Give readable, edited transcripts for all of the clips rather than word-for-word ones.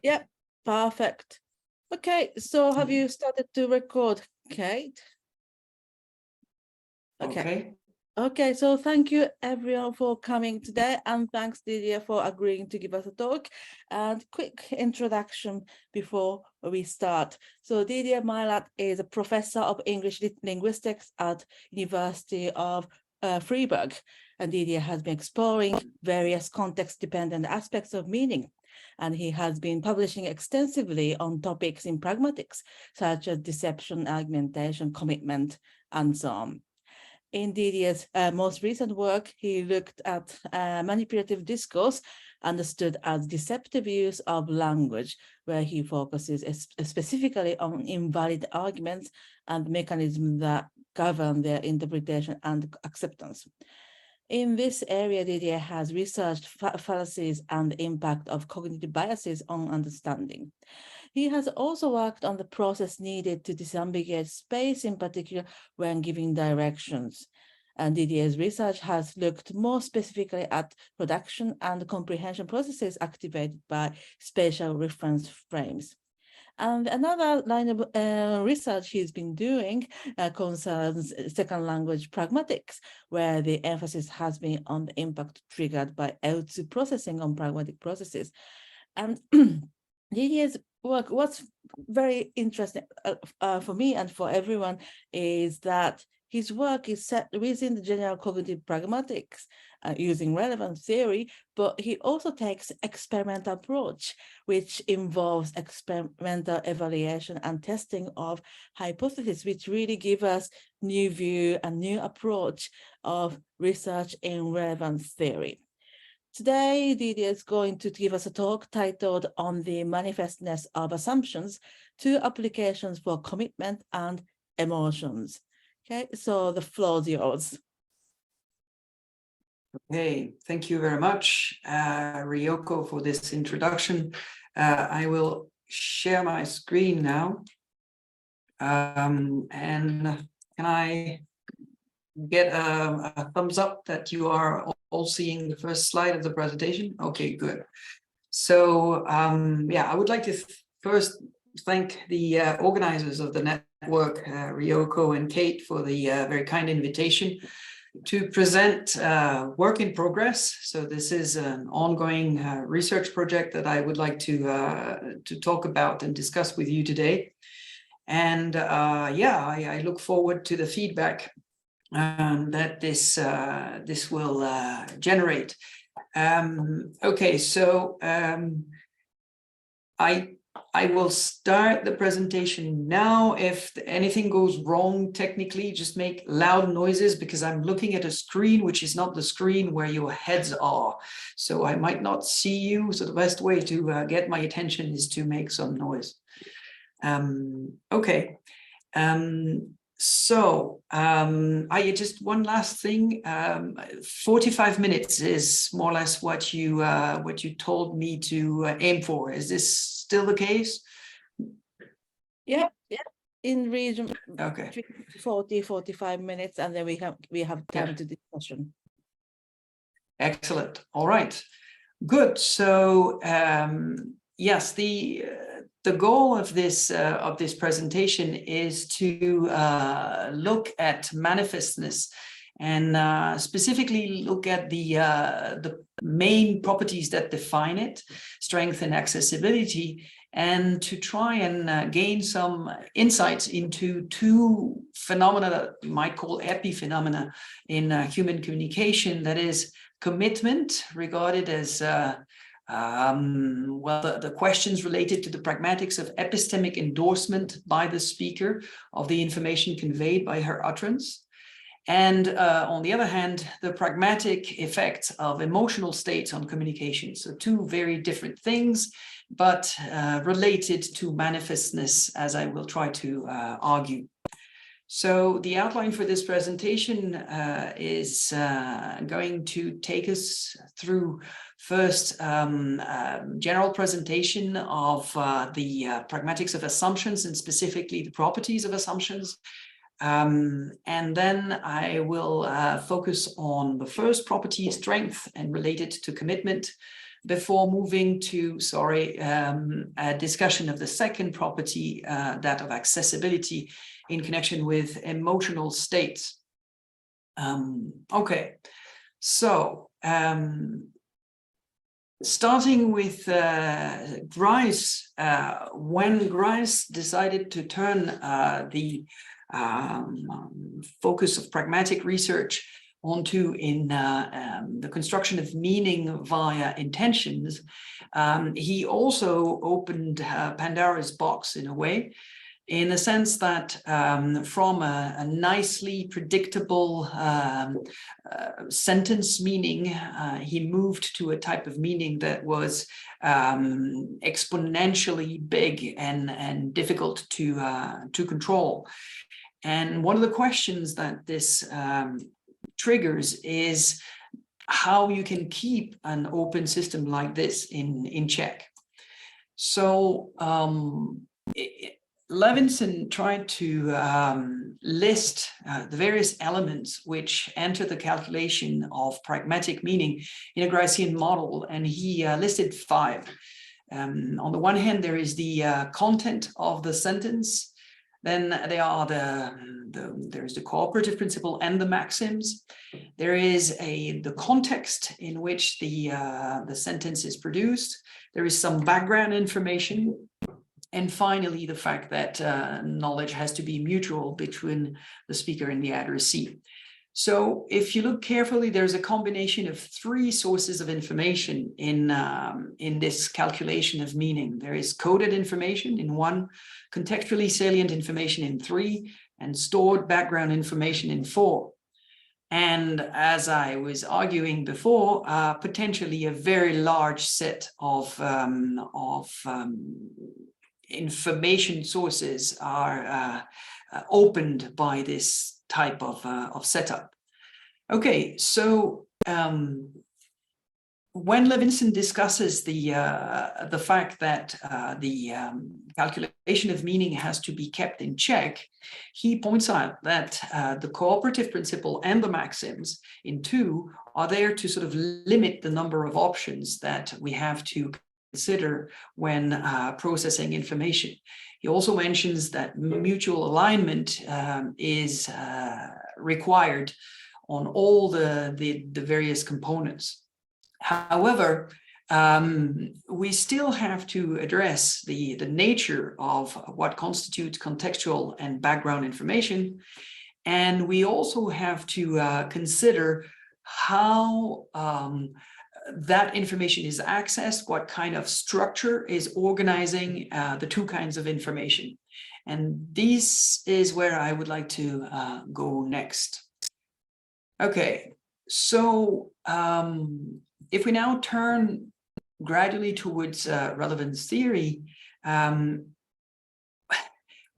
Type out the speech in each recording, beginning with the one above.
Yeah, perfect. Okay, so have you started to record, Kate? Okay. Okay, so thank you everyone for coming today, and thanks Didier for agreeing to give us a talk. And quick introduction before we start. So Didier Maillat is a professor of English linguistics at University of Freiburg, and Didier has been exploring various context-dependent aspects of meaning. And he has been publishing extensively on topics in pragmatics, such as deception, argumentation, commitment, and so on. In Didier's most recent work, he looked at manipulative discourse, understood as deceptive use of language, where he focuses specifically on invalid arguments and mechanisms that govern their interpretation and acceptance. In this area, Didier has researched fallacies and the impact of cognitive biases on understanding. He has also worked on the process needed to disambiguate space, in particular when giving directions. And Didier's research has looked more specifically at production and comprehension processes activated by spatial reference frames. And another line of research he's been doing concerns second language pragmatics, where the emphasis has been on the impact triggered by L2 processing on pragmatic processes. And Didier's work, what's very interesting for me and for everyone is that his work is set within the general cognitive pragmatics using relevant theory, but he also takes experimental approach, which involves experimental evaluation and testing of hypotheses, which really give us new view and new approach of research in relevance theory. Today, Didier is going to give us a talk titled On the Manifestness of Assumptions, Two Applications for Commitment and Emotions. Okay, so the floor is yours. Okay, thank you very much, Ryoko, for this introduction. I will share my screen now. And can I get a thumbs up that you are all seeing the first slide of the presentation? Okay, good. So yeah, I would like to first thank the organizers of the network, Ryoko and Kate, for the very kind invitation to present work in progress. So this is an ongoing research project that I would like to talk about and discuss with you today. And yeah, I look forward to the feedback that this will generate. Okay, so I will start the presentation now. If anything goes wrong technically, just make loud noises because I'm looking at a screen which is not the screen where your heads are. So I might not see you. So the best way to get my attention is to make some noise. Okay. So I just one last thing. 45 minutes is more or less what you told me to aim for. Is this still the case? Yeah, in region. Okay. 45 minutes, and then we have time to discussion. Excellent. All right. Good. So yes, the goal of this presentation is to look at manifestness and specifically look at the main properties that define it, strength and accessibility, and to try and gain some insights into two phenomena that we might call epiphenomena in human communication. That is commitment, regarded as well, the questions related to the pragmatics of epistemic endorsement by the speaker of the information conveyed by her utterance. And on the other hand, the pragmatic effects of emotional states on communication. So two very different things, but related to manifestness, as I will try to argue. So the outline for this presentation is going to take us through first general presentation of the pragmatics of assumptions and specifically the properties of assumptions. And then I will focus on the first property, strength, and related to commitment. before moving to, a discussion of the second property, that of accessibility in connection with emotional states. Okay, so starting with Grice, when Grice decided to turn the focus of pragmatic research onto the construction of meaning via intentions, he also opened Pandora's box in a way, in the sense that from a nicely predictable sentence meaning, he moved to a type of meaning that was exponentially big and difficult to control. And one of the questions that this triggers is how you can keep an open system like this in check. So Levinson tried to list the various elements which enter the calculation of pragmatic meaning in a Gricean model, and he listed 5. On the one hand, there is the content of the sentence. Then there are there's the cooperative principle and the maxims. There is the context in which the sentence is produced. There is some background information. And finally, the fact that knowledge has to be mutual between the speaker and the addressee. So if you look carefully, there's a combination of 3 sources of information in this calculation of meaning. There is coded information in 1, contextually salient information in 3, and stored background information in 4. And as I was arguing before, potentially a very large set of information sources are opened by this type of setup. Okay, so when Levinson discusses the fact that the calculation of meaning has to be kept in check, he points out that the cooperative principle and the maxims in 2 are there to sort of limit the number of options that we have to consider when processing information. He also mentions that mutual alignment is required on all the various components. However, we still have to address the nature of what constitutes contextual and background information. And we also have to consider how that information is accessed, what kind of structure is organizing the 2 kinds of information. And this is where I would like to go next. Okay, so if we now turn gradually towards relevance theory,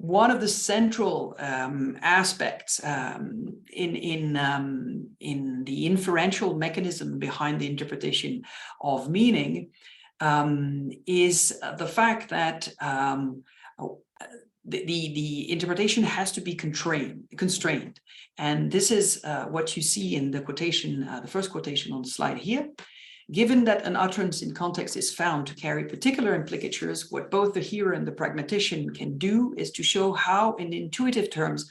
one of the central aspects in the inferential mechanism behind the interpretation of meaning is the fact that the interpretation has to be constrained. And this is what you see in the quotation, the first quotation on the slide here. Given that an utterance in context is found to carry particular implicatures, what both the hearer and the pragmatician can do is to show how, in intuitive terms,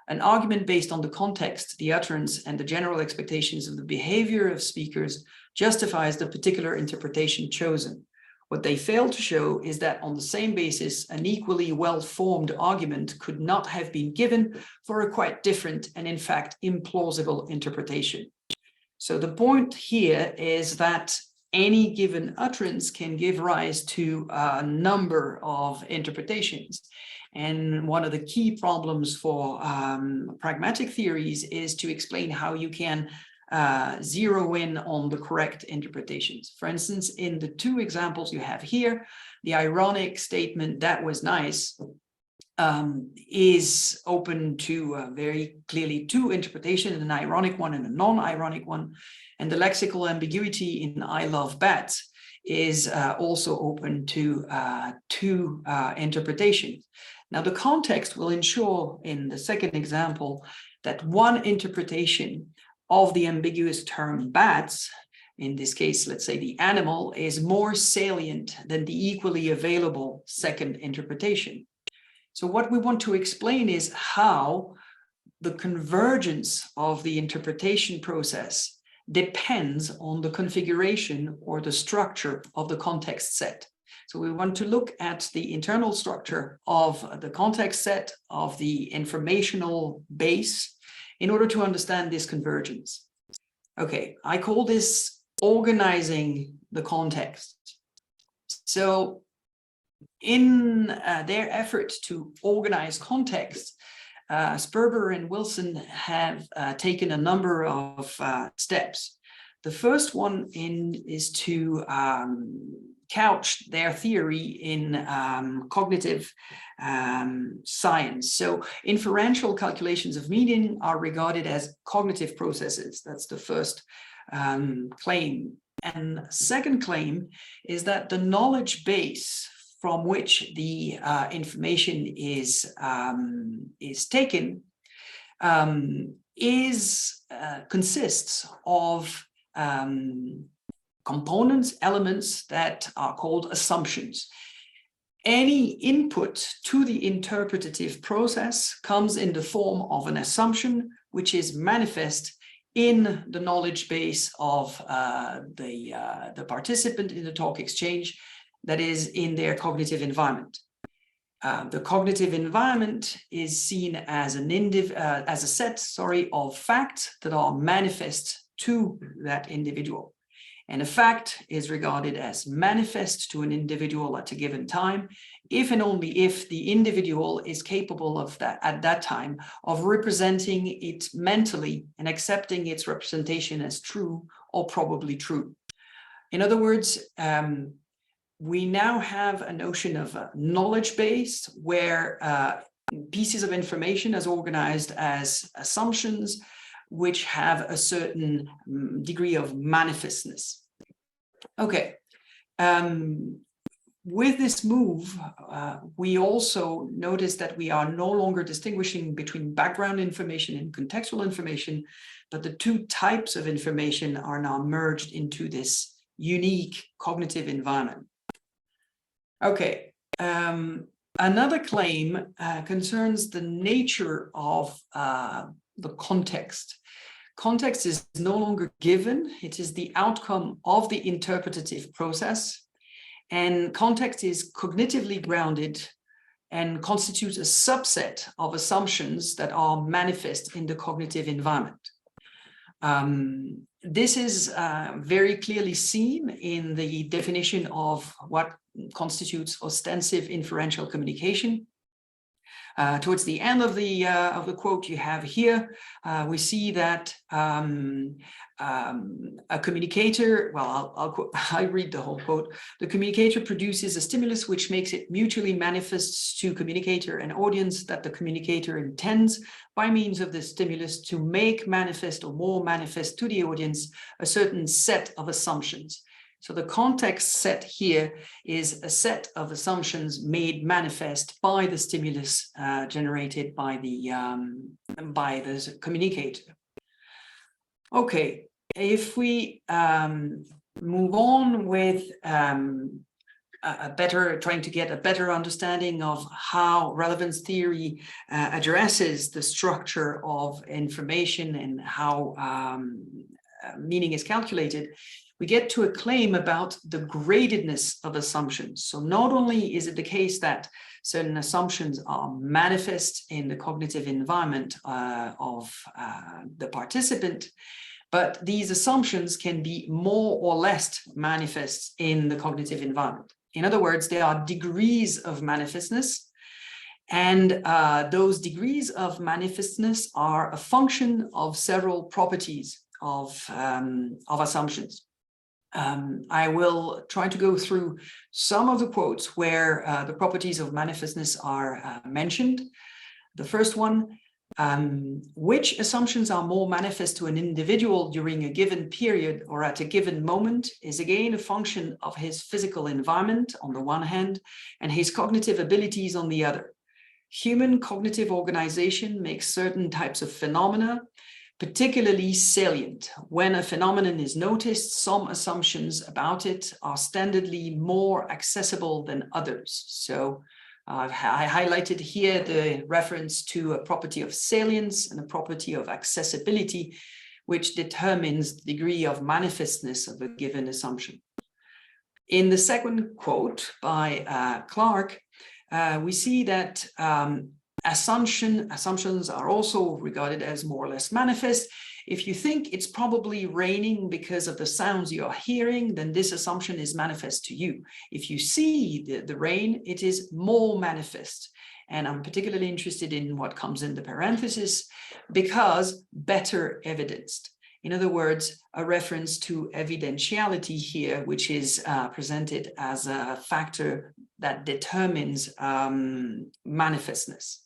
an argument based on the context, the utterance, and the general expectations of the behavior of speakers justifies the particular interpretation chosen. What they fail to show is that on the same basis, an equally well-formed argument could not have been given for a quite different and, in fact, implausible interpretation. So the point here is that any given utterance can give rise to a number of interpretations. And one of the key problems for pragmatic theories is to explain how you can zero in on the correct interpretations. For instance, in the 2 examples you have here, the ironic statement, "that was nice," is open to very clearly 2 interpretations, an ironic one and a non-ironic one. And the lexical ambiguity in "I love bats" is also open to 2 interpretations. Now, the context will ensure in the second example that one interpretation of the ambiguous term "bats" in this case, let's say the animal, is more salient than the equally available second interpretation. So what we want to explain is how the convergence of the interpretation process depends on the configuration or the structure of the context set. So we want to look at the internal structure of the context set of the informational base in order to understand this convergence. Okay, I call this organizing the context. So in their effort to organize context, Sperber and Wilson have taken a number of steps. The first one is to couch their theory in cognitive science. So inferential calculations of meaning are regarded as cognitive processes. That's the first claim. And second claim is that the knowledge base from which the information is taken consists of components, elements that are called assumptions. Any input to the interpretative process comes in the form of an assumption, which is manifest in the knowledge base of the participant in the talk exchange, that is in their cognitive environment. The cognitive environment is seen as a set of facts that are manifest to that individual. And a fact is regarded as manifest to an individual at a given time, if and only if the individual is capable of that at that time of representing it mentally and accepting its representation as true or probably true. In other words, we now have a notion of a knowledge base where pieces of information is organized as assumptions which have a certain degree of manifestness. Okay. With this move, we also notice that we are no longer distinguishing between background information and contextual information, but the two types of information are now merged into this unique cognitive environment. Okay, another claim concerns the nature of the context. Context is no longer given, it is the outcome of the interpretative process, and context is cognitively grounded and constitutes a subset of assumptions that are manifest in the cognitive environment. This is very clearly seen in the definition of what constitutes ostensive inferential communication. Towards the end of the quote you have here, we see that a communicator, well, I'll read the whole quote. The communicator produces a stimulus which makes it mutually manifest to communicator and audience that the communicator intends by means of the stimulus to make manifest or more manifest to the audience a certain set of assumptions. So the context set here is a set of assumptions made manifest by the stimulus generated by the communicator. Okay, if we move on with trying to get a better understanding of how relevance theory addresses the structure of information and how meaning is calculated, we get to a claim about the gradedness of assumptions. So not only is it the case that certain assumptions are manifest in the cognitive environment of the participant, but these assumptions can be more or less manifest in the cognitive environment. In other words, there are degrees of manifestness, and those degrees of manifestness are a function of several properties of assumptions. I will try to go through some of the quotes where the properties of manifestness are mentioned. The first one, which assumptions are more manifest to an individual during a given period or at a given moment is again a function of his physical environment on the one hand and his cognitive abilities on the other. Human cognitive organization makes certain types of phenomena particularly salient. When a phenomenon is noticed, some assumptions about it are standardly more accessible than others. So I highlighted here the reference to a property of salience and a property of accessibility, which determines the degree of manifestness of a given assumption. In the second quote by Clark, we see that assumptions are also regarded as more or less manifest. If you think it's probably raining because of the sounds you are hearing, then this assumption is manifest to you. If you see the rain, it is more manifest. And I'm particularly interested in what comes in the parenthesis, because better evidenced. In other words, a reference to evidentiality here, which is presented as a factor that determines manifestness.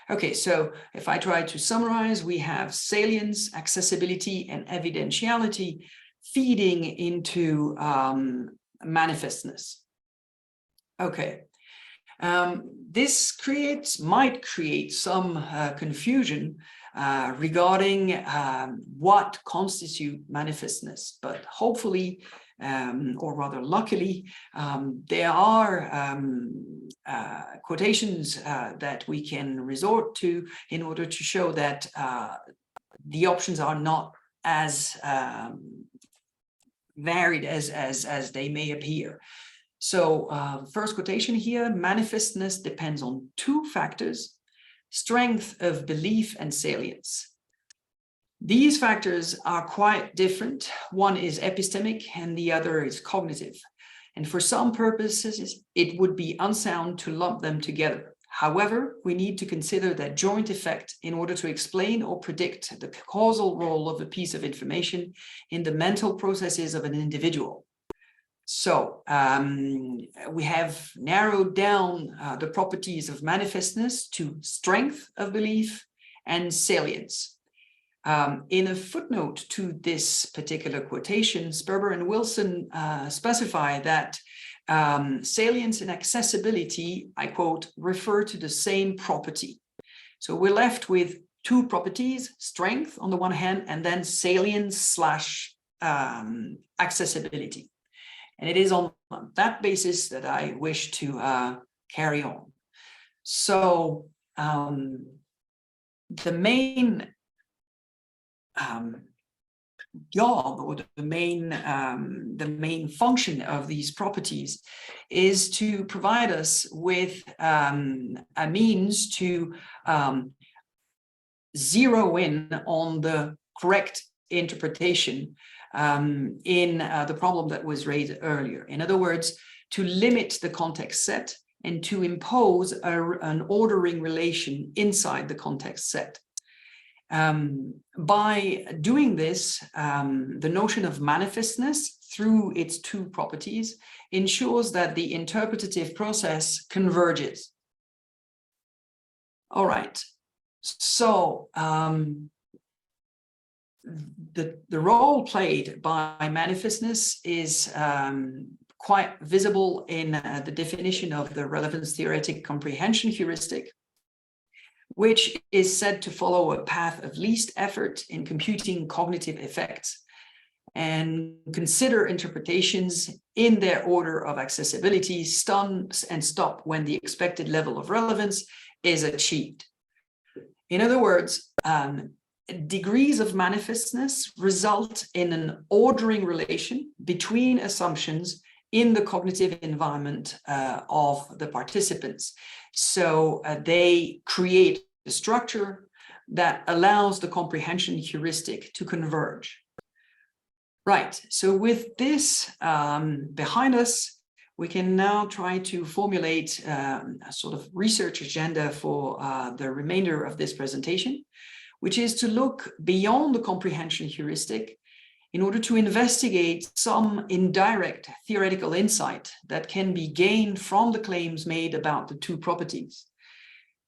Okay, so if I try to summarize, we have salience, accessibility, and evidentiality feeding into manifestness. Okay, this might create some confusion regarding what constitutes manifestness, but hopefully, or rather luckily, there are quotations that we can resort to in order to show that the options are not as varied as they may appear. So first quotation here, manifestness depends on two factors: strength of belief and salience. These factors are quite different. One is epistemic and the other is cognitive. And for some purposes, it would be unsound to lump them together. However, we need to consider that joint effect in order to explain or predict the causal role of a piece of information in the mental processes of an individual. So we have narrowed down the properties of manifestness to strength of belief and salience. In a footnote to this particular quotation, Sperber and Wilson specify that salience and accessibility, I quote, refer to the same property. So we're left with two properties: strength on the one hand, and then salience / accessibility. And it is on that basis that I wish to carry on. So the main job, or the main function of these properties is to provide us with a means to zero in on the correct interpretation in the problem that was raised earlier. In other words, to limit the context set and to impose an ordering relation inside the context set. By doing this, the notion of manifestness through its two properties ensures that the interpretative process converges. All right, so the role played by manifestness is quite visible in the definition of the relevance theoretic comprehension heuristic, which is said to follow a path of least effort in computing cognitive effects and consider interpretations in their order of accessibility, start and stop when the expected level of relevance is achieved. In other words, degrees of manifestness result in an ordering relation between assumptions in the cognitive environment of the participants. So they create a structure that allows the comprehension heuristic to converge. Right, so with this behind us, we can now try to formulate a sort of research agenda for the remainder of this presentation, which is to look beyond the comprehension heuristic in order to investigate some indirect theoretical insight that can be gained from the claims made about the two properties.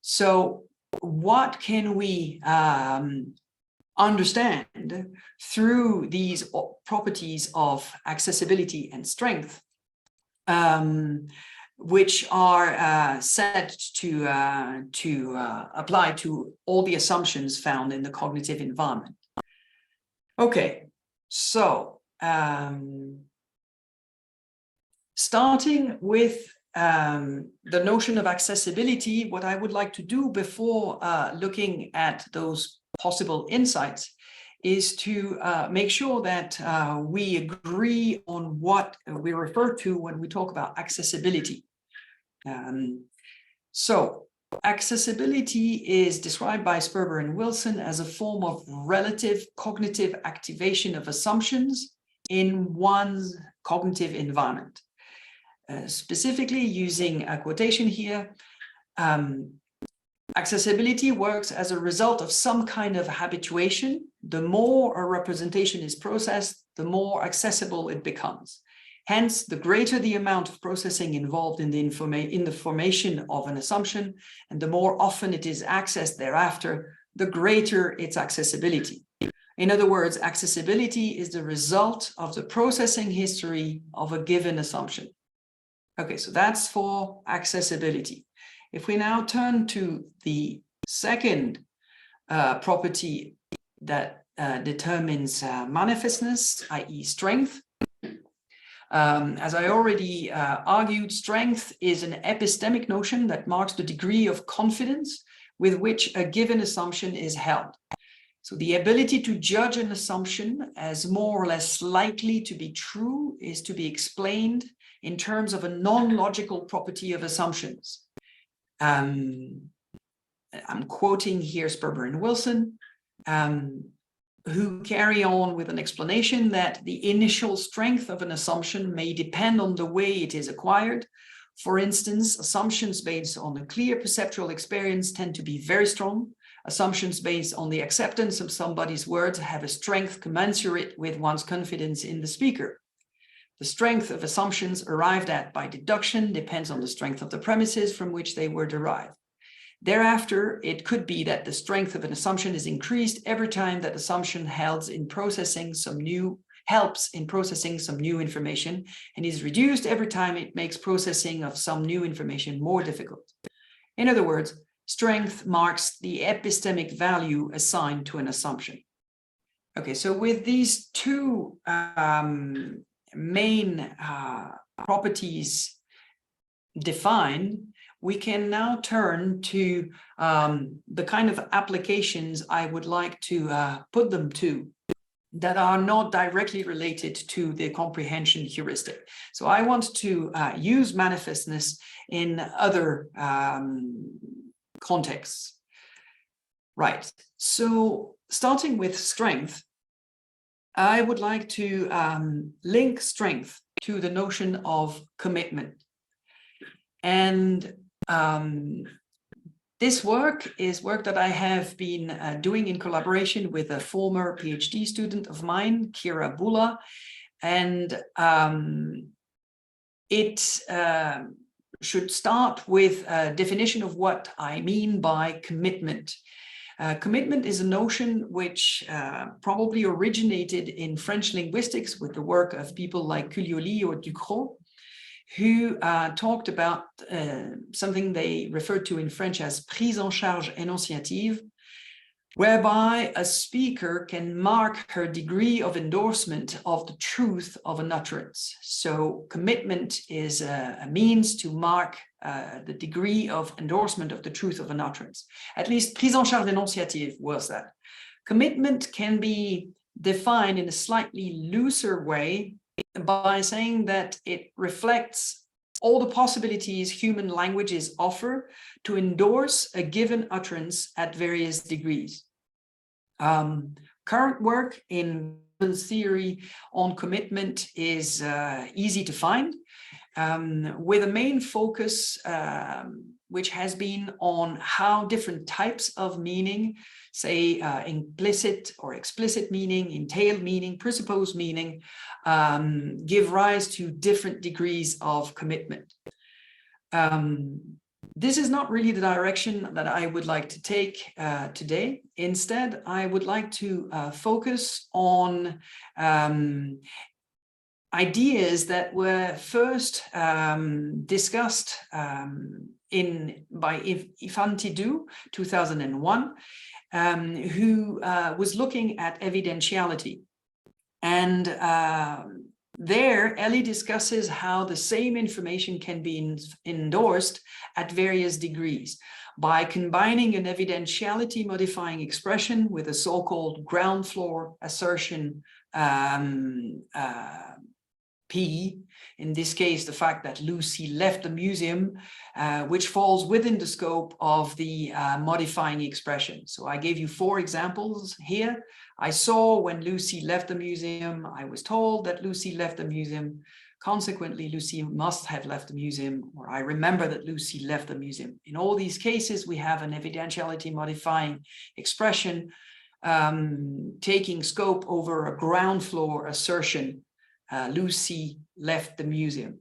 So what can we understand through these properties of accessibility and strength, which are said to apply to all the assumptions found in the cognitive environment? Okay, so starting with the notion of accessibility, what I would like to do before looking at those possible insights is to make sure that we agree on what we refer to when we talk about accessibility. So accessibility is described by Sperber and Wilson as a form of relative cognitive activation of assumptions in one's cognitive environment. Specifically using a quotation here, accessibility works as a result of some kind of habituation. The more a representation is processed, the more accessible it becomes. Hence, the greater the amount of processing involved in the formation of an assumption, and the more often it is accessed thereafter, the greater its accessibility. In other words, accessibility is the result of the processing history of a given assumption. Okay, so that's for accessibility. If we now turn to the second property that determines manifestness, i.e. strength, as I already argued, strength is an epistemic notion that marks the degree of confidence with which a given assumption is held. So the ability to judge an assumption as more or less likely to be true is to be explained in terms of a non-logical property of assumptions. I'm quoting here Sperber and Wilson, who carry on with an explanation that the initial strength of an assumption may depend on the way it is acquired. For instance, assumptions based on a clear perceptual experience tend to be very strong. Assumptions based on the acceptance of somebody's words have a strength commensurate with one's confidence in the speaker. The strength of assumptions arrived at by deduction depends on the strength of the premises from which they were derived. Thereafter, it could be that the strength of an assumption is increased every time that assumption helps in processing some new information, and is reduced every time it makes processing of some new information more difficult. In other words, strength marks the epistemic value assigned to an assumption. Okay, so with these two main properties defined, we can now turn to the kind of applications I would like to put them to that are not directly related to the comprehension heuristic. So I want to use manifestness in other contexts. Right, so starting with strength, I would like to link strength to the notion of commitment. And this work is work that I have been doing in collaboration with a former PhD student of mine, Kira Bula, and it should start with a definition of what I mean by commitment. Commitment is a notion which probably originated in French linguistics with the work of people like Culioli or Ducrot, who talked about something they referred to in French as prise en charge énonciative, whereby a speaker can mark her degree of endorsement of the truth of an utterance. So commitment is a means to mark the degree of endorsement of the truth of an utterance. At least prise en charge énonciative was that. Commitment can be defined in a slightly looser way by saying that it reflects all the possibilities human languages offer to endorse a given utterance at various degrees. Current work in theory on commitment is easy to find, with a main focus which has been on how different types of meaning, say implicit or explicit meaning, entailed meaning, presupposed meaning, give rise to different degrees of commitment. This is not really the direction that I would like to take today. Instead, I would like to focus on ideas that were first discussed by Ifan Tidou, 2001, who was looking at evidentiality. And there, Ellie discusses how the same information can be endorsed at various degrees by combining an evidentiality modifying expression with a so-called ground floor assertion P, in this case, the fact that Lucy left the museum, which falls within the scope of the modifying expression. So I gave you 4 examples here. I saw when Lucy left the museum. I was told that Lucy left the museum. Consequently, Lucy must have left the museum, or I remember that Lucy left the museum. In all these cases, we have an evidentiality modifying expression taking scope over a ground floor assertion. Lucy left the museum.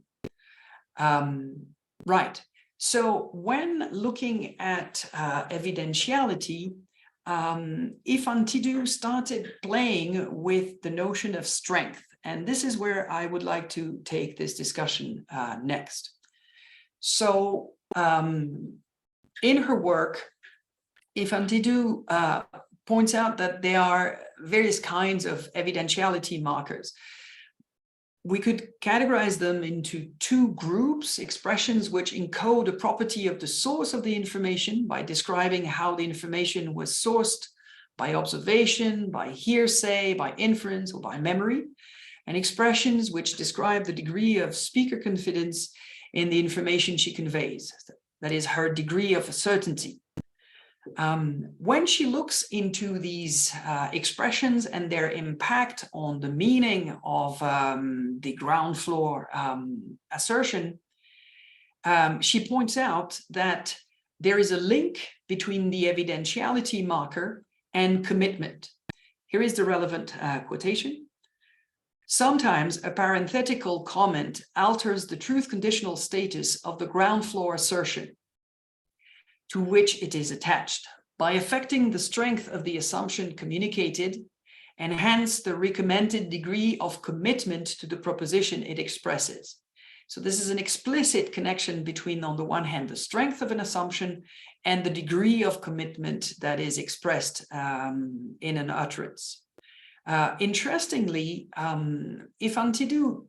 Right. So when looking at evidentiality, Ifan Tidou started playing with the notion of strength. And this is where I would like to take this discussion next. So in her work, Ifan Tidou points out that there are various kinds of evidentiality markers. We could categorize them into 2 groups: expressions which encode a property of the source of the information by describing how the information was sourced by observation, by hearsay, by inference, or by memory, and expressions which describe the degree of speaker confidence in the information she conveys, that is, her degree of certainty. When she looks into these expressions and their impact on the meaning of the ground floor assertion, she points out that there is a link between the evidentiality marker and commitment. Here is the relevant quotation. Sometimes a parenthetical comment alters the truth conditional status of the ground floor assertion to which it is attached by affecting the strength of the assumption communicated and hence the recommended degree of commitment to the proposition it expresses. So this is an explicit connection between, on the one hand, the strength of an assumption and the degree of commitment that is expressed in an utterance. Interestingly, Ifan Tidou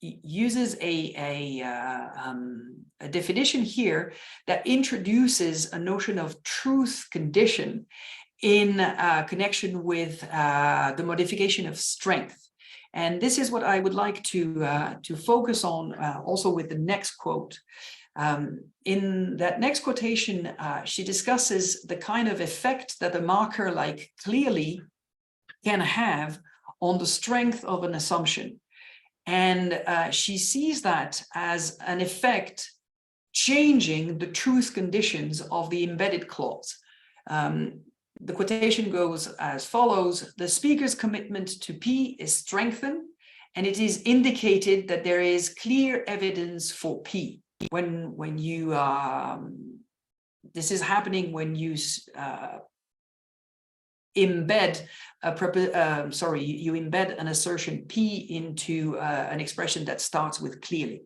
uses a definition here that introduces a notion of truth condition in connection with the modification of strength. And this is what I would like to focus on also with the next quote. In that next quotation, she discusses the kind of effect that a marker like clearly can have on the strength of an assumption. And she sees that as an effect changing the truth conditions of the embedded clause. The quotation goes as follows: the speaker's commitment to P is strengthened, and it is indicated that there is clear evidence for P. When you, this is happening when you embed you embed an assertion P into an expression that starts with clearly.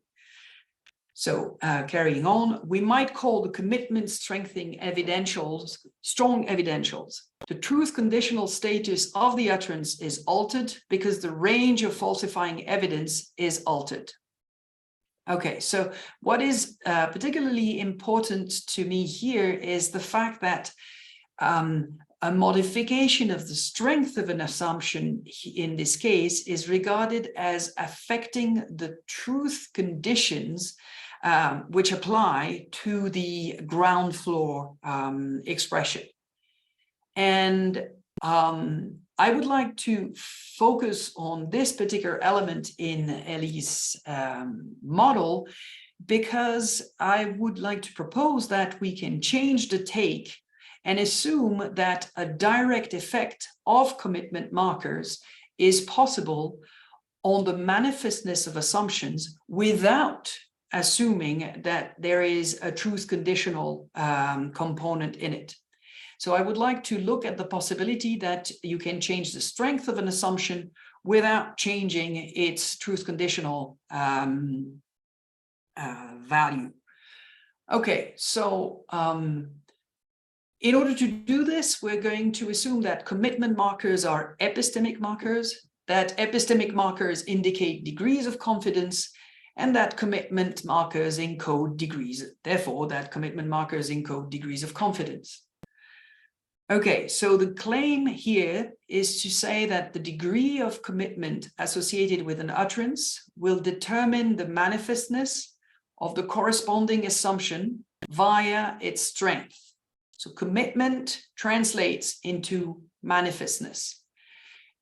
So carrying on, we might call the commitment strengthening evidentials strong evidentials. The truth conditional status of the utterance is altered because the range of falsifying evidence is altered. Okay, so what is particularly important to me here is the fact that a modification of the strength of an assumption in this case is regarded as affecting the truth conditions which apply to the ground floor expression. And I would like to focus on this particular element in Ellie's model, because I would like to propose that we can change the take and assume that a direct effect of commitment markers is possible on the manifestness of assumptions without assuming that there is a truth conditional component in it. So I would like to look at the possibility that you can change the strength of an assumption without changing its truth conditional value. Okay, so In order to do this, we're going to assume that commitment markers are epistemic markers, that epistemic markers indicate degrees of confidence, and that commitment markers encode degrees, therefore that commitment markers encode degrees of confidence. Okay, so the claim here is to say that the degree of commitment associated with an utterance will determine the manifestness of the corresponding assumption via its strength. So commitment translates into manifestness.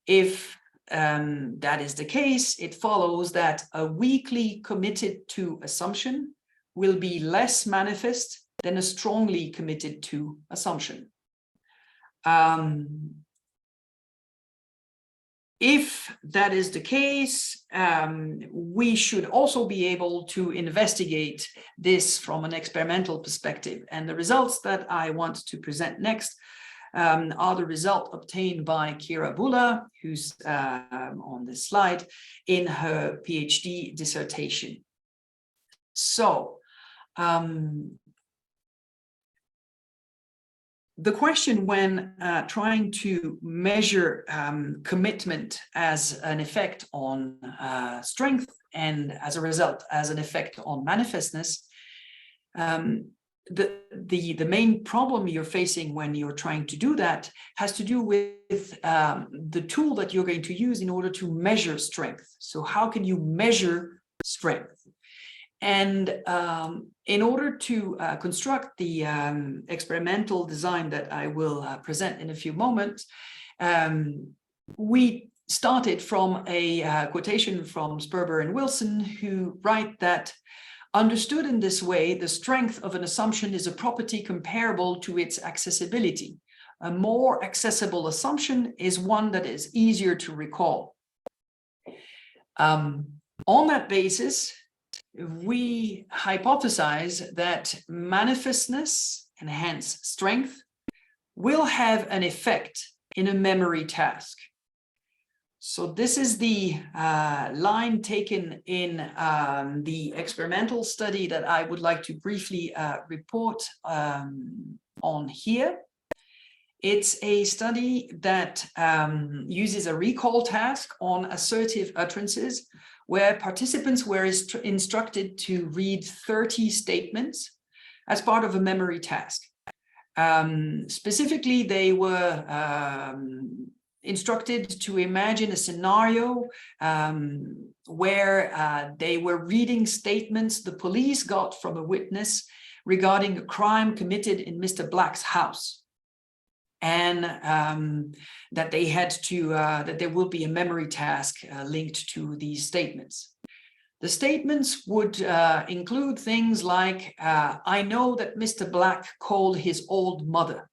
If that is the case, it follows that a weakly committed to assumption will be less manifest than a strongly committed to assumption. If that is the case, we should also be able to investigate this from an experimental perspective. And the results that I want to present next are the result obtained by Kira Bulla, who's on this slide, in her PhD dissertation. So, the question when trying to measure commitment as an effect on strength and as a result as an effect on manifestness, the main problem you're facing when you're trying to do that has to do with the tool that you're going to use in order to measure strength. So how can you measure strength? And in order to construct the experimental design that I will present in a few moments, we started from a quotation from Sperber and Wilson, who write that understood in this way, the strength of an assumption is a property comparable to its accessibility. A more accessible assumption is one that is easier to recall. On that basis, we hypothesize that manifestness, and hence strength, will have an effect in a memory task. So this is the line taken in the experimental study that I would like to briefly report on here. It's a study that uses a recall task on assertive utterances, where participants were instructed to read 30 statements as part of a memory task. Specifically, they were instructed to imagine a scenario where they were reading statements the police got from a witness regarding a crime committed in Mr. Black's house. And that they had to, that there will be a memory task linked to these statements. The statements would include things like, I know that Mr. Black called his old mother.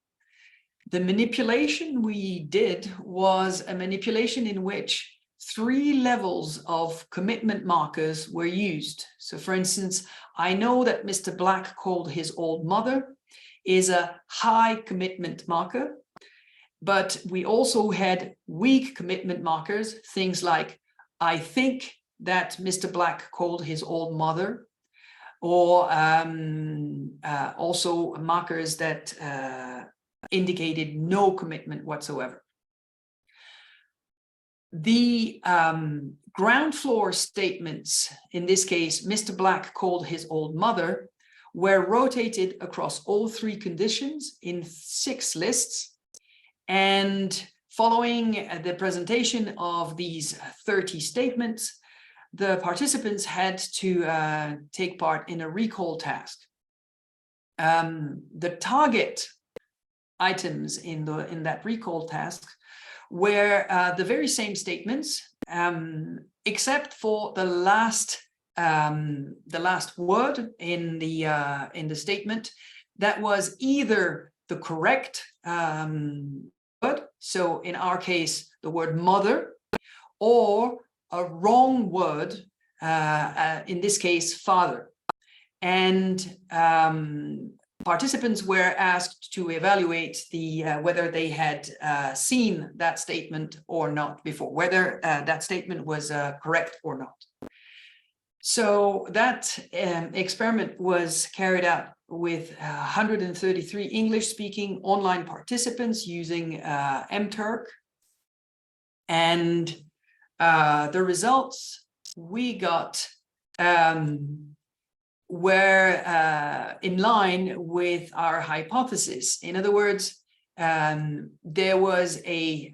The manipulation we did was a manipulation in which 3 levels of commitment markers were used. So for instance, I know that Mr. Black called his old mother is a high commitment marker, but we also had weak commitment markers, things like, I think that Mr. Black called his old mother, or also markers that indicated no commitment whatsoever. The ground floor statements, in this case, Mr. Black called his old mother, were rotated across all 3 conditions in 6 lists. And following the presentation of these 30 statements, the participants had to take part in a recall task. The target items in that recall task were the very same statements, except for the last word in the statement that was either the correct word, so in our case the word mother, or a wrong word, in this case father. And participants were asked to evaluate whether they had seen that statement or not before, whether that statement was correct or not. So that experiment was carried out with 133 English-speaking online participants using mTurk. And the results we got were in line with our hypothesis. In other words, there was a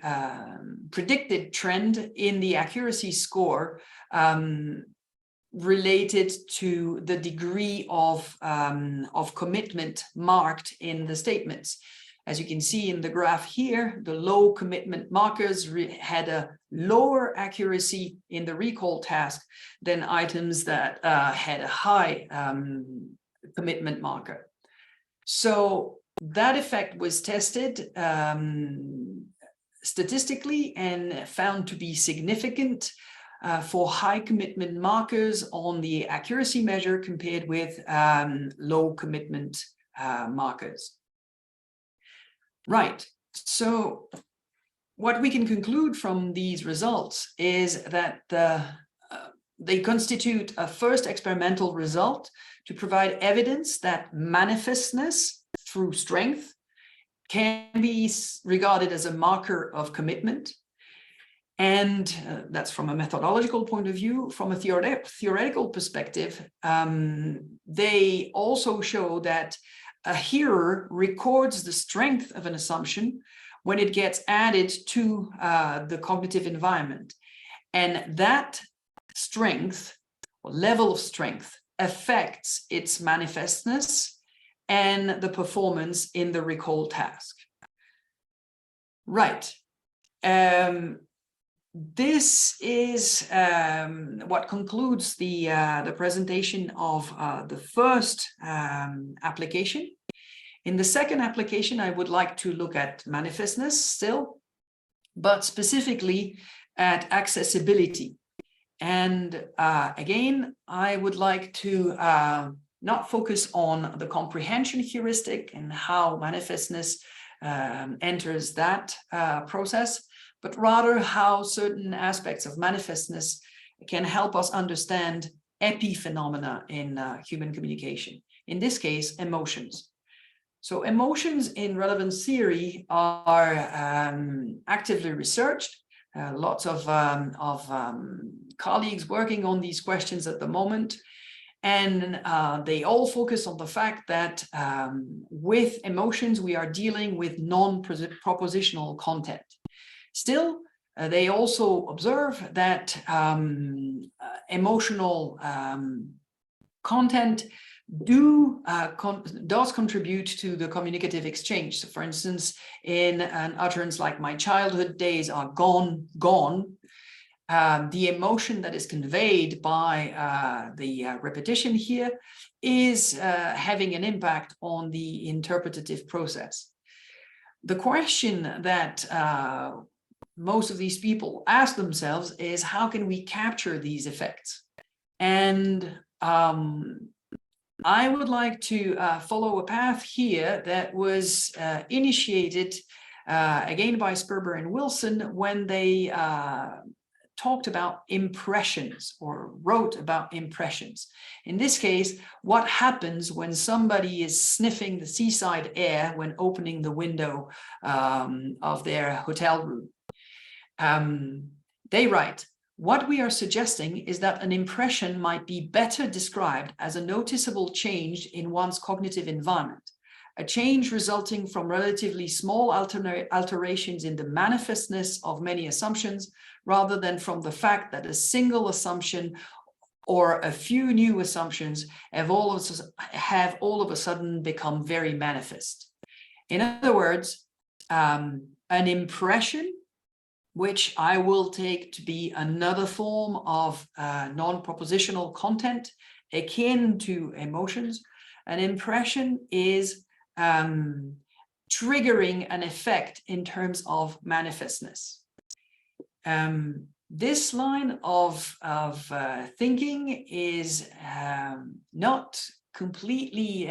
predicted trend in the accuracy score related to the degree of commitment marked in the statements. As you can see in the graph here, the low commitment markers had a lower accuracy in the recall task than items that had a high commitment marker. So that effect was tested statistically and found to be significant for high commitment markers on the accuracy measure compared with low commitment markers. Right, so what we can conclude from these results is that they constitute a first experimental result to provide evidence that manifestness through strength can be regarded as a marker of commitment. And that's from a methodological point of view. From a theoretical perspective, they also show that a hearer records the strength of an assumption when it gets added to the cognitive environment. And that strength, or level of strength, affects its manifestness and the performance in the recall task. Right. This is what concludes the presentation of the first application. In the second application, I would like to look at manifestness still, but specifically at accessibility. And again, I would like to not focus on the comprehension heuristic and how manifestness enters that process, but rather how certain aspects of manifestness can help us understand epiphenomena in human communication. In this case, emotions. So emotions in relevance theory are actively researched. Lots of colleagues working on these questions at the moment. And they all focus on the fact that with emotions, we are dealing with non-propositional content. Still, they also observe that emotional content does contribute to the communicative exchange. So for instance, in an utterance like "my childhood days are gone," the emotion that is conveyed by the repetition here is having an impact on the interpretative process. The question that most of these people ask themselves is, how can we capture these effects? And I would like to follow a path here that was initiated again by Sperber and Wilson when they talked about impressions or wrote about impressions. In this case, what happens when somebody is sniffing the seaside air when opening the window of their hotel room? They write, what we are suggesting is that an impression might be better described as a noticeable change in one's cognitive environment, a change resulting from relatively small alterations in the manifestness of many assumptions, rather than from the fact that a single assumption or a few new assumptions have all of a sudden become very manifest. In other words, an impression, which I will take to be another form of non-propositional content akin to emotions. An impression is triggering an effect in terms of manifestness. This line of thinking is not completely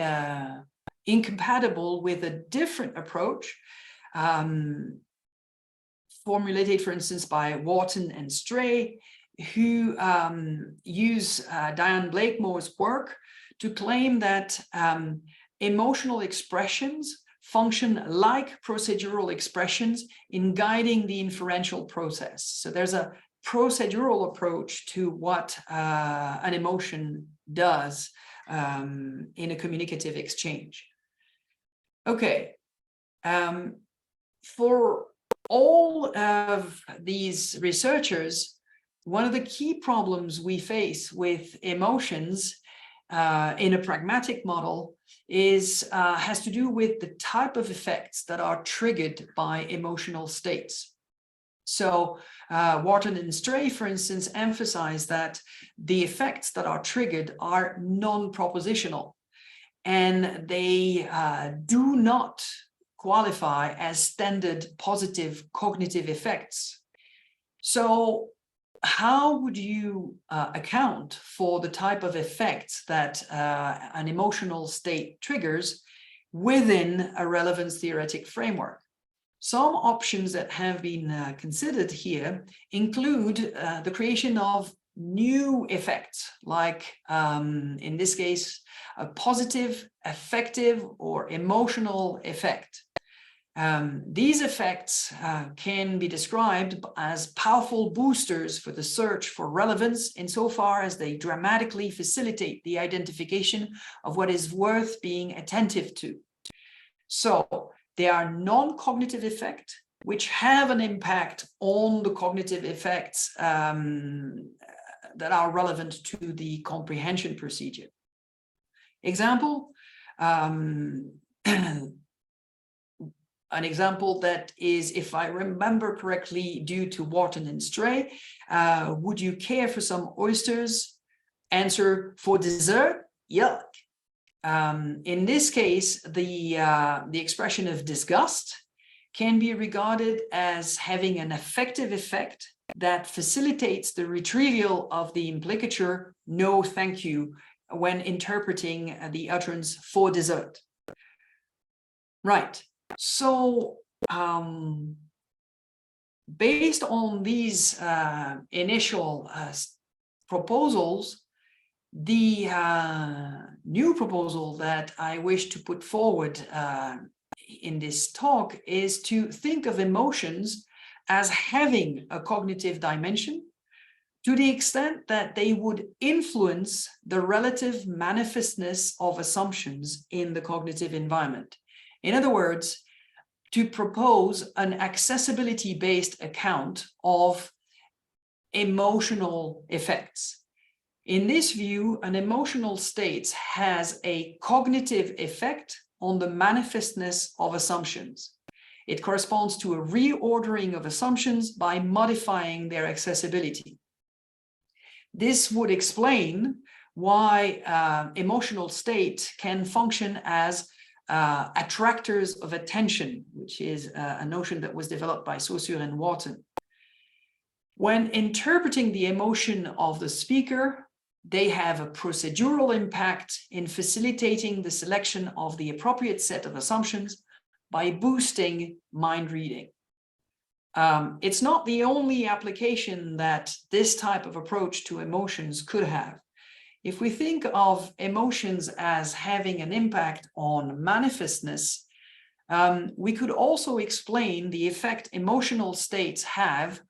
incompatible with a different approach formulated, for instance, by Wharton and Stray, who use Diane Blakemore's work to claim that emotional expressions function like procedural expressions in guiding the inferential process. So there's a procedural approach to what an emotion does in a communicative exchange. Okay, for all of these researchers, one of the key problems we face with emotions in a pragmatic model has to do with the type of effects that are triggered by emotional states. So Wharton and Stray, for instance, emphasize that the effects that are triggered are non-propositional, and they do not qualify as standard positive cognitive effects. So how would you account for the type of effects that an emotional state triggers within a relevance theoretic framework? Some options that have been considered here include the creation of new effects, like in this case, a positive, affective, or emotional effect. These effects can be described as powerful boosters for the search for relevance insofar as they dramatically facilitate the identification of what is worth being attentive to. So they are non-cognitive effects which have an impact on the cognitive effects that are relevant to the comprehension procedure. Example, an example that is, if I remember correctly, due to Wharton and Stray. Would you care for some oysters? Answer, for dessert? Yuck. In this case, the expression of disgust can be regarded as having an affective effect that facilitates the retrieval of the implicature, no thank you, when interpreting the utterance for dessert. Right. So, based on these initial proposals, the new proposal that I wish to put forward in this talk is to think of emotions as having a cognitive dimension to the extent that they would influence the relative manifestness of assumptions in the cognitive environment. In other words, to propose an accessibility-based account of emotional effects. In this view, an emotional state has a cognitive effect on the manifestness of assumptions. It corresponds to a reordering of assumptions by modifying their accessibility. This would explain why emotional state can function as attractors of attention, which is a notion that was developed by Saussure and Wharton. When interpreting the emotion of the speaker, they have a procedural impact in facilitating the selection of the appropriate set of assumptions by boosting mind reading. It's not the only application that this type of approach to emotions could have. If we think of emotions as having an impact on manifestness, we could also explain the effect emotional states have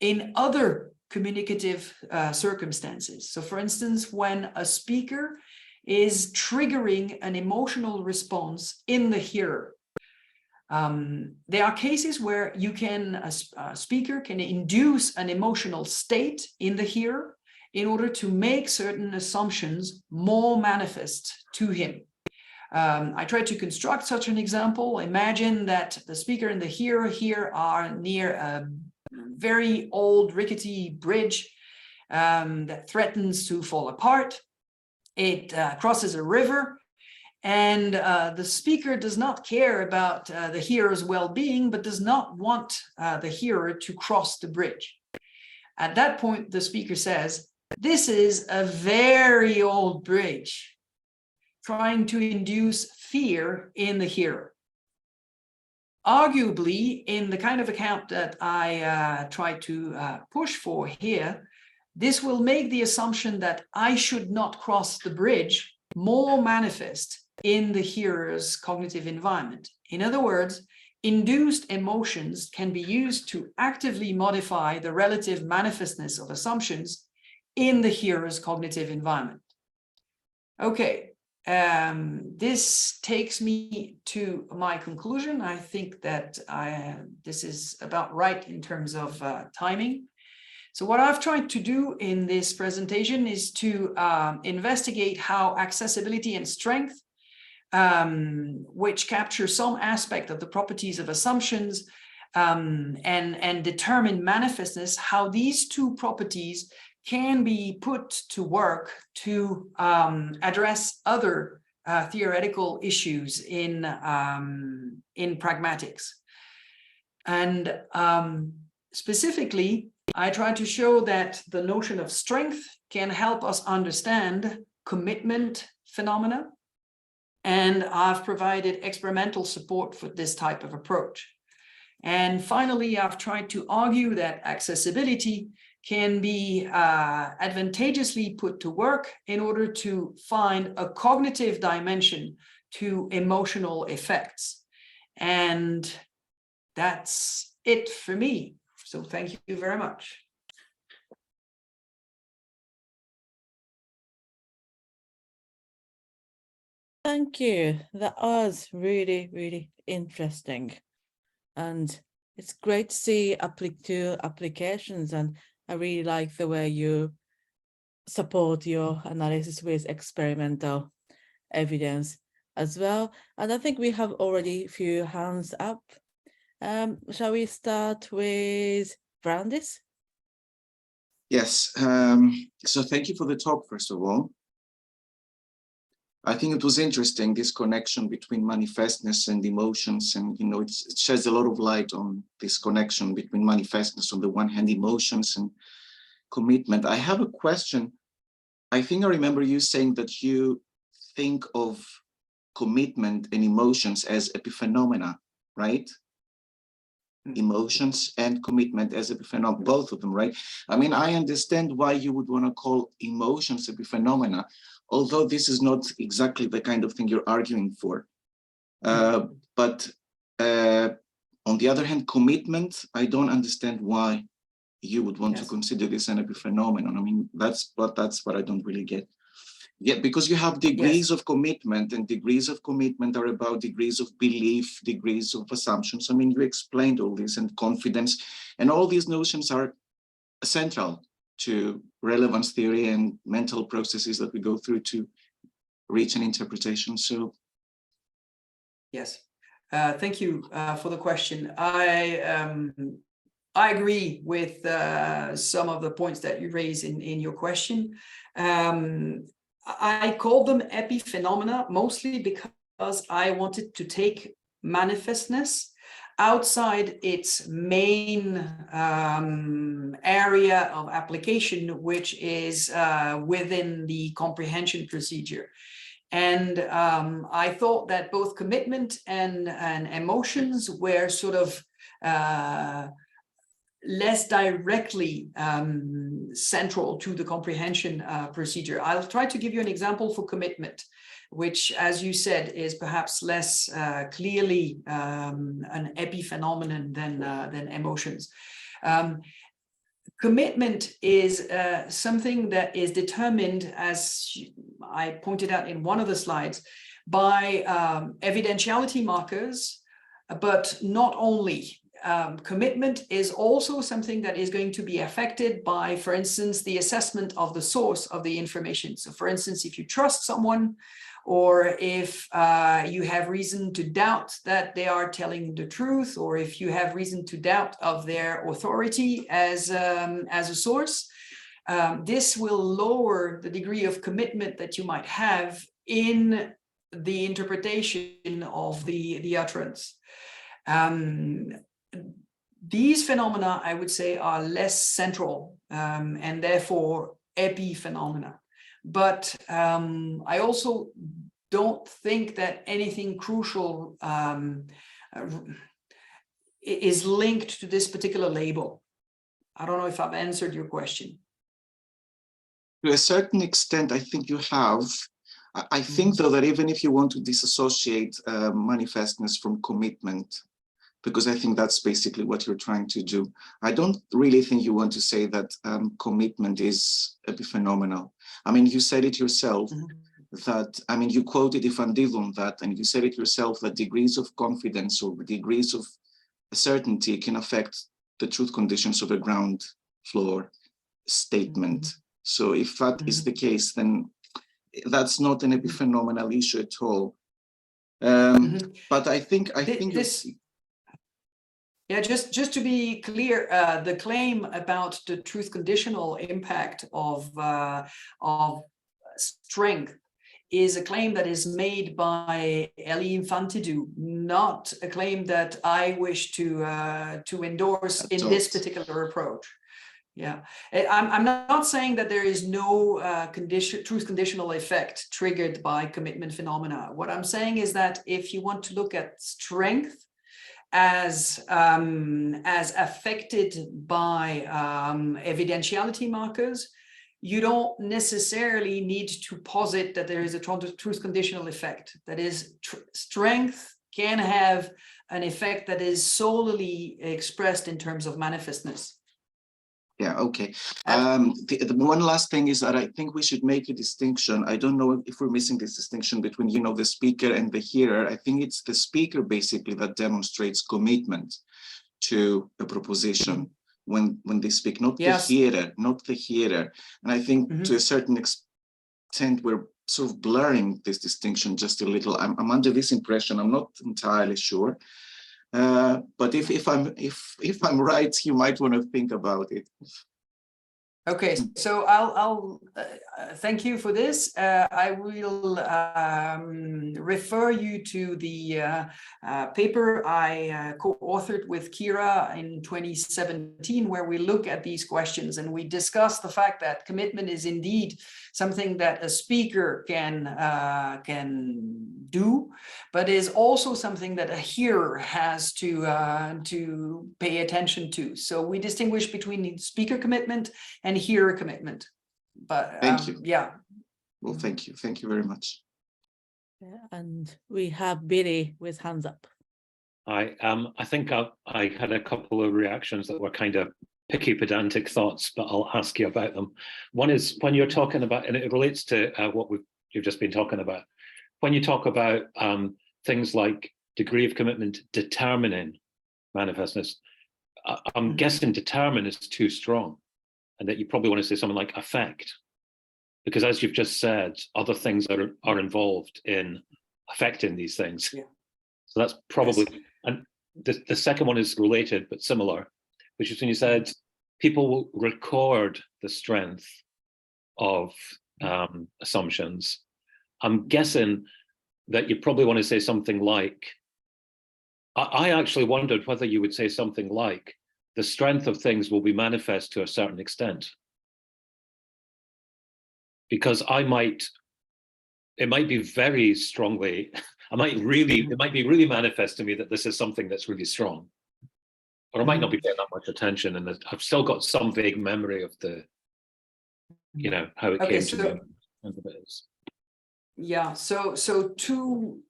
in other communicative circumstances. So for instance, when a speaker is triggering an emotional response in the hearer, there are cases where a speaker can induce an emotional state in the hearer in order to make certain assumptions more manifest to him. I tried to construct such an example. Imagine that the speaker and the hearer here are near a very old rickety bridge that threatens to fall apart. It crosses a river, and the speaker does not care about the hearer's well-being, but does not want the hearer to cross the bridge. At that point, the speaker says, "This is a very old bridge," trying to induce fear in the hearer. Arguably, in the kind of account that I try to push for here, this will make the assumption that I should not cross the bridge more manifest in the hearer's cognitive environment. In other words, induced emotions can be used to actively modify the relative manifestness of assumptions in the hearer's cognitive environment. Okay, this takes me to my conclusion. I think that this is about right in terms of timing. So what I've tried to do in this presentation is to investigate how accessibility and strength, which capture some aspect of the properties of assumptions and determine manifestness, how these two properties can be put to work to address other theoretical issues in pragmatics. And specifically, I try to show that the notion of strength can help us understand commitment phenomena, and I've provided experimental support for this type of approach. And finally, I've tried to argue that accessibility can be advantageously put to work in order to find a cognitive dimension to emotional effects. And that's it for me. So thank you very much. Thank you. That was really, really interesting. And it's great to see applications, and I really like the way you support your analysis with experimental evidence as well. And I think we have already a few hands up. Shall we start with Brandis? Yes, so thank you for the talk, first of all. I think it was interesting, this connection between manifestness and emotions, and it sheds a lot of light on this connection between manifestness on the one hand, emotions and commitment. I have a question. I think I remember you saying that you think of commitment and emotions as epiphenomena, right? Emotions and commitment as epiphenomena, both of them, right? I mean, I understand why you would want to call emotions epiphenomena, although this is not exactly the kind of thing you're arguing for. But on the other hand, commitment, I don't understand why you would want to consider this an epiphenomenon. I mean, that's what I don't really get. Yeah, because you have degrees of commitment, and degrees of commitment are about degrees of belief, degrees of assumptions. I mean, you explained all this, and confidence, and all these notions are central to relevance theory and mental processes that we go through to reach an interpretation. So, yes, thank you for the question. I agree with some of the points that you raise in your question. I call them epiphenomena mostly because I wanted to take manifestness outside its main area of application, which is within the comprehension procedure. And I thought that both commitment and emotions were sort of less directly central to the comprehension procedure. I'll try to give you an example for commitment, which, as you said, is perhaps less clearly an epiphenomenon than emotions. Commitment is something that is determined, as I pointed out in one of the slides, by evidentiality markers, but not only. Commitment is also something that is going to be affected by, for instance, the assessment of the source of the information. So, for instance, if you trust someone, or if you have reason to doubt that they are telling the truth, or if you have reason to doubt of their authority as a source, this will lower the degree of commitment that you might have in the interpretation of the utterance. These phenomena, I would say, are less central and therefore epiphenomena. But I also don't think that anything crucial is linked to this particular label. I don't know if I've answered your question. To a certain extent, I think you have. I think, though, that even if you want to disassociate manifestness from commitment, because I think that's basically what you're trying to do, I don't really think you want to say that commitment is epiphenomenal. I mean, you said it yourself, that, I mean, you quoted Ifandil on that, and you said it yourself, that degrees of confidence or degrees of certainty can affect the truth conditions of a ground floor statement. So if that is the case, then that's not an epiphenomenal issue at all. But I think this. Yeah, just to be clear, the claim about the truth conditional impact of strength is a claim that is made by Elie Infantidou, not a claim that I wish to endorse in this particular approach. Yeah, I'm not saying that there is no truth conditional effect triggered by commitment phenomena. What I'm saying is that if you want to look at strength as affected by evidentiality markers, you don't necessarily need to posit that there is a truth conditional effect. That is, strength can have an effect that is solely expressed in terms of manifestness. Yeah, okay. The one last thing is that I think we should make a distinction. I don't know if we're missing this distinction between, you know, the speaker and the hearer. I think it's the speaker basically that demonstrates commitment to a proposition when they speak, not the hearer. And I think to a certain extent, we're sort of blurring this distinction just a little. I'm under this impression, I'm not entirely sure. But if I'm right, you might want to think about it. Okay, so I'll thank you for this. I will refer you to the paper I co-authored with Kira in 2017, where we look at these questions and we discuss the fact that commitment is indeed something that a speaker can do, but is also something that a hearer has to pay attention to. So we distinguish between speaker commitment and hearer commitment. But thank you. Yeah. Well, thank you very much. Yeah, and we have Billy with hands up. I think I had a couple of reactions that were kind of picky, pedantic thoughts, but I'll ask you about them. One is when you're talking about, and it relates to what you've just been talking about, when you talk about things like degree of commitment determining manifestness, I'm guessing determine is too strong, and that you probably want to say something like affect, because as you've just said, other things are involved in affecting these things. Yeah. So that's probably, yes. And the second one is related but similar, which is when you said people will record the strength of assumptions. I'm guessing that you probably want to say something like, I actually wondered whether you would say something like, the strength of things will be manifest to a certain extent. Because it might be very strongly, it might be really manifest to me that this is something that's really strong. Or I might not be paying that much attention, and I've still got some vague memory of the, you know, how it came to me. Yeah, so two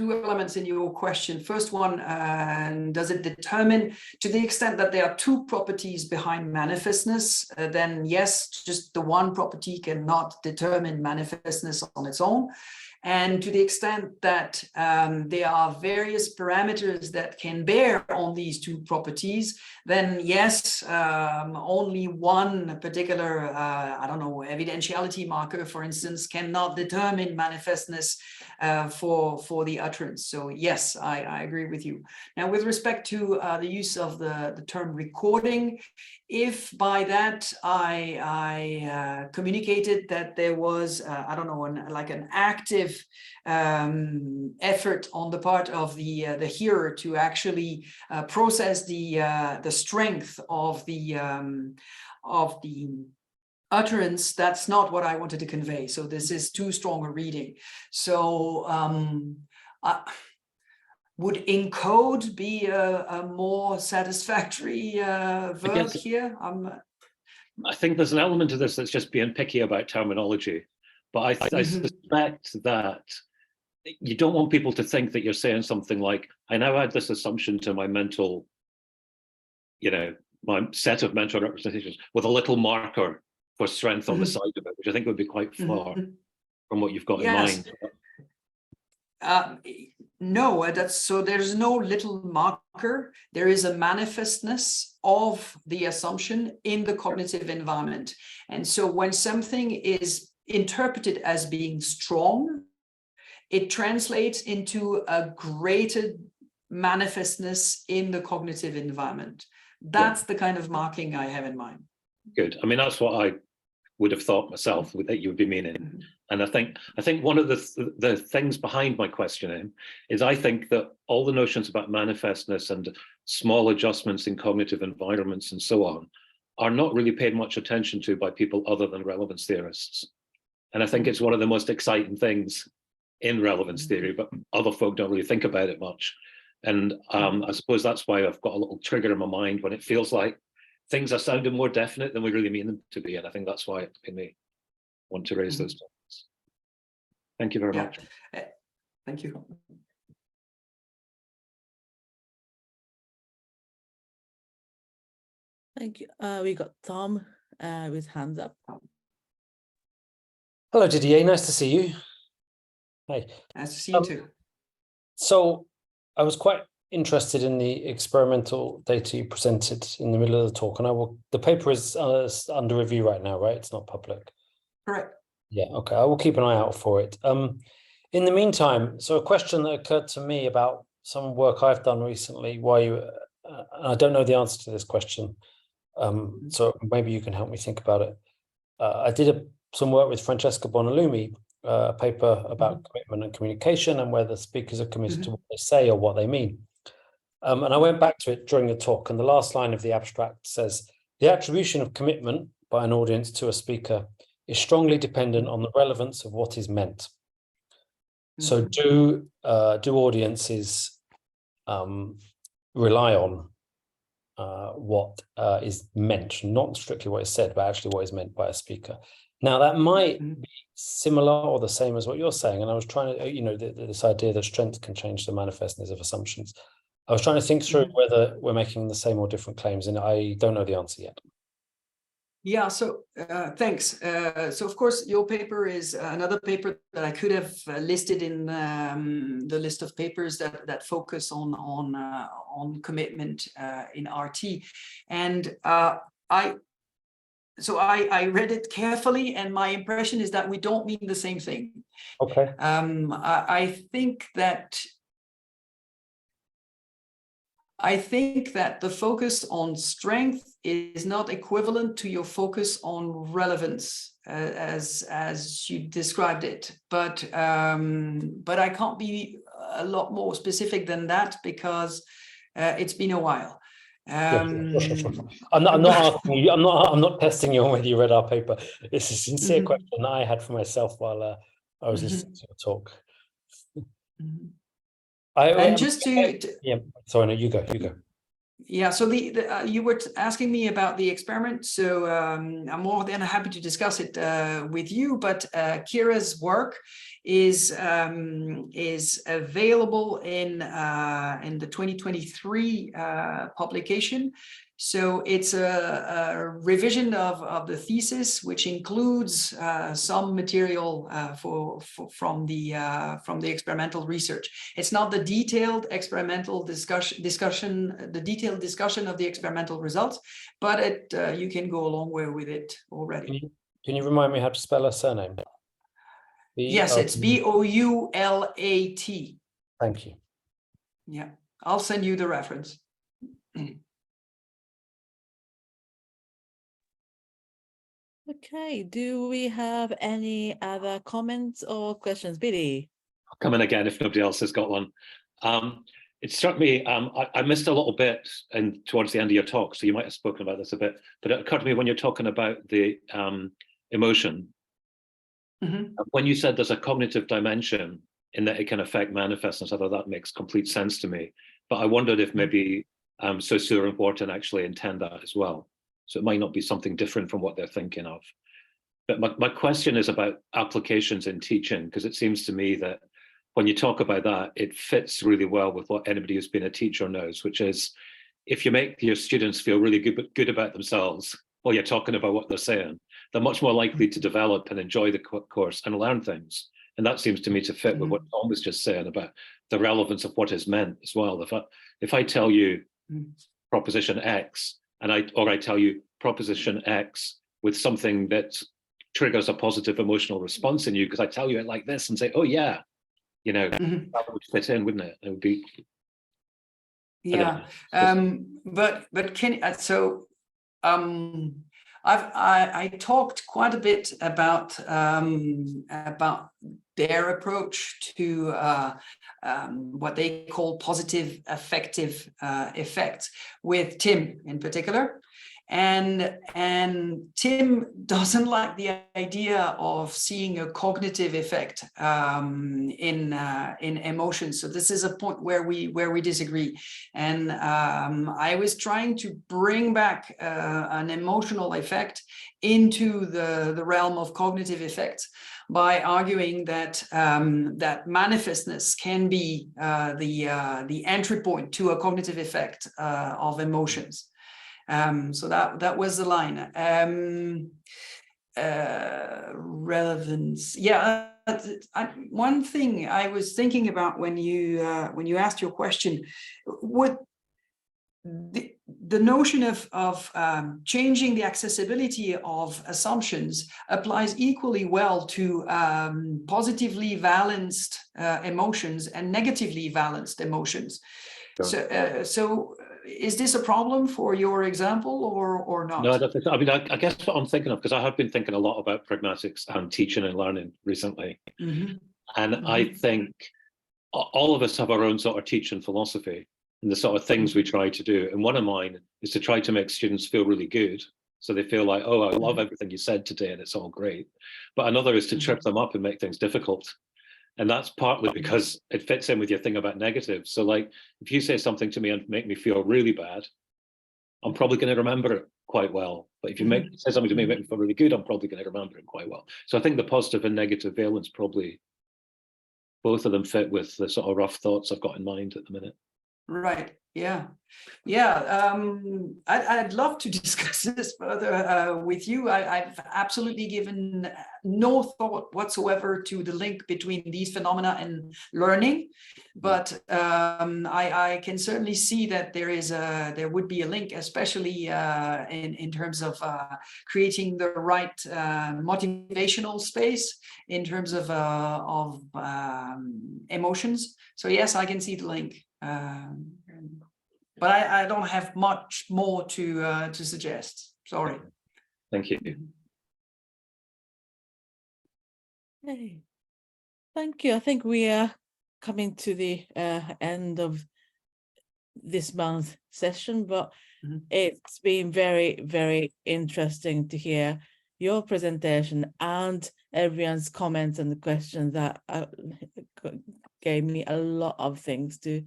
elements in your question. First one, does it determine, to the extent that there are two properties behind manifestness, then yes, just the one property cannot determine manifestness on its own. And to the extent that there are various parameters that can bear on these two properties, then yes, only one particular, I don't know, evidentiality marker, for instance, cannot determine manifestness for the utterance. So yes, I agree with you. Now, with respect to the use of the term recording, if by that I communicated that there was, I don't know, like an active effort on the part of the hearer to actually process the strength of the utterance, that's not what I wanted to convey. So this is too strong a reading. So would encode be a more satisfactory verb here? I think there's an element to this that's just being picky about terminology, but I suspect that you don't want people to think that you're saying something like, I now add this assumption to my mental, my set of mental representations with a little marker for strength on the side of it, which I think would be quite far from what you've got in mind. No, there's no little marker. There is a manifestness of the assumption in the cognitive environment. And so when something is interpreted as being strong, it translates into a greater manifestness in the cognitive environment. That's the kind of marking I have in mind. Good. I mean, that's what I would have thought myself that you would be meaning. And I think one of the things behind my questioning is I think that all the notions about manifestness and small adjustments in cognitive environments and so on are not really paid much attention to by people other than relevance theorists. And I think it's one of the most exciting things in relevance theory, but other folk don't really think about it much. And I suppose that's why I've got a little trigger in my mind when it feels like things are sounding more definite than we really mean them to be. And I think that's why it made me want to raise those topics. Thank you very much. Thank you. Thank you. We got Tom with hands up. Hello, Didier. Nice to see you. Hi. Nice to see you too. So I was quite interested in the experimental data you presented in the middle of the talk, and the paper is under review right now, right? It's not public. Correct. Yeah, okay. I will keep an eye out for it. In the meantime, so a question that occurred to me about some work I've done recently, I don't know the answer to this question, so maybe you can help me think about it. I did some work with Francesca Bonalumi, a paper about commitment and communication and whether speakers are committed to what they say or what they mean. And I went back to it during the talk, and the last line of the abstract says, the attribution of commitment by an audience to a speaker is strongly dependent on the relevance of what is meant. So do audiences rely on what is meant, not strictly what is said, but actually what is meant by a speaker? Now, that might be similar or the same as what you're saying. And I was trying to, this idea that strength can change the manifestness of assumptions. I was trying to think through whether we're making the same or different claims, and I don't know the answer yet. Yeah, so thanks. So of course, your paper is another paper that I could have listed in the list of papers that focus on commitment in RT. And I read it carefully, and my impression is that we don't mean the same thing. Okay. I think that the focus on strength is not equivalent to your focus on relevance, as you described it. But I can't be a lot more specific than that because it's been a while. I'm not asking you. I'm not testing you on whether you read our paper. It's a sincere question that I had for myself while I was listening to your talk. Sorry, no, you go. Yeah, so you were asking me about the experiment, so I'm more than happy to discuss it with you. But Kira's work is available in the 2023 publication. So it's a revision of the thesis, which includes some material from the experimental research. It's not the detailed experimental discussion, the detailed discussion of the experimental results, but you can go a long way with it already. Can you remind me how to spell her surname? Yes, it's Boulat. Thank you. Yeah, I'll send you the reference. Okay, do we have any other comments or questions? Billy? I'll come in again if nobody else has got one. It struck me, I missed a little bit towards the end of your talk, so you might have spoken about this a bit, but it occurred to me when you're talking about the emotion, when you said there's a cognitive dimension in that it can affect manifestness, I thought that makes complete sense to me. But I wondered if maybe Saussure and Wharton actually intend that as well. So it might not be something different from what they're thinking of. But my question is about applications in teaching, because it seems to me that when you talk about that, it fits really well with what anybody who's been a teacher knows, which is if you make your students feel really good about themselves while you're talking about what they're saying, they're much more likely to develop and enjoy the course and learn things. And that seems to me to fit with what Tom was just saying about the relevance of what is meant as well. If I tell you proposition X and I tell you proposition X with something that triggers a positive emotional response in you because I tell you it like this and say, oh yeah, you know, that would fit in, wouldn't it? It would be. Yeah, but can I talked quite a bit about their approach to what they call positive affective effects with Tim in particular. And Tim doesn't like the idea of seeing a cognitive effect in emotions. So this is a point where we disagree. And I was trying to bring back an emotional effect into the realm of cognitive effects by arguing that that manifestness can be the entry point to a cognitive effect of emotions. So that was the line. Relevance. Yeah. One thing I was thinking about when you asked your question, would the notion of changing the accessibility of assumptions applies equally well to positively balanced emotions and negatively balanced emotions. Sure. So is this a problem for your example or not? No, I mean, I guess what I'm thinking of, because I have been thinking a lot about pragmatics and teaching and learning recently. And I think all of us have our own sort of teaching philosophy and the sort of things we try to do. And one of mine is to try to make students feel really good. So they feel like, oh, I love everything you said today and it's all great. But another is to trip them up and make things difficult. And that's partly because it fits in with your thing about negative. So like, if you say something to me and make me feel really bad, I'm probably going to remember it quite well. But if you say something to me and make me feel really good, I'm probably going to remember it quite well. So I think the positive and negative valence probably, both of them fit with the sort of rough thoughts I've got in mind at the minute. Right. Yeah. Yeah. I'd love to discuss this further with you. I've absolutely given no thought whatsoever to the link between these phenomena and learning, but I can certainly see that there would be a link, especially in terms of creating the right motivational space in terms of emotions. So yes, I can see the link. But I don't have much more to suggest. Sorry. Thank you. Hey, thank you. I think we are coming to the end of this month's session, but it's been very, very interesting to hear your presentation and everyone's comments and the questions that gave me a lot of things to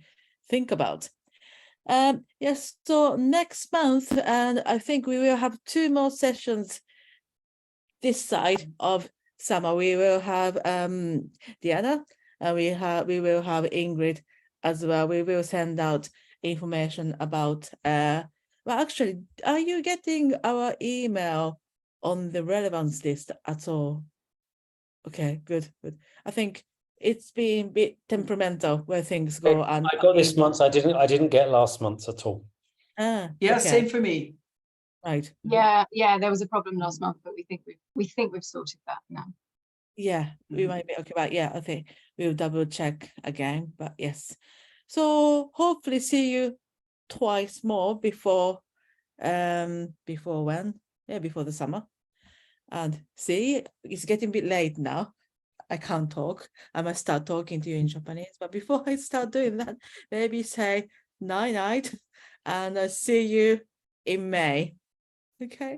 think about. Yes, so next month, and I think we will have 2 more sessions this side of summer. We will have Diana, and we will have Ingrid as well. We will send out information about well, actually, are you getting our email on the relevance list at all? Okay, good. I think it's been a bit temperamental where things go. And I got this month. I didn't get last month at all. Yeah, okay. same for me. Right. Yeah, there was a problem last month, but we think we've sorted that now. Yeah, we might be okay, but yeah, I think we'll double check again. But yes, so hopefully see you twice more before when? Yeah, before the summer. And see, it's getting a bit late now. I can't talk. I must start talking to you in Japanese. But before I start doing that, maybe say night, and I'll see you in May. Okay.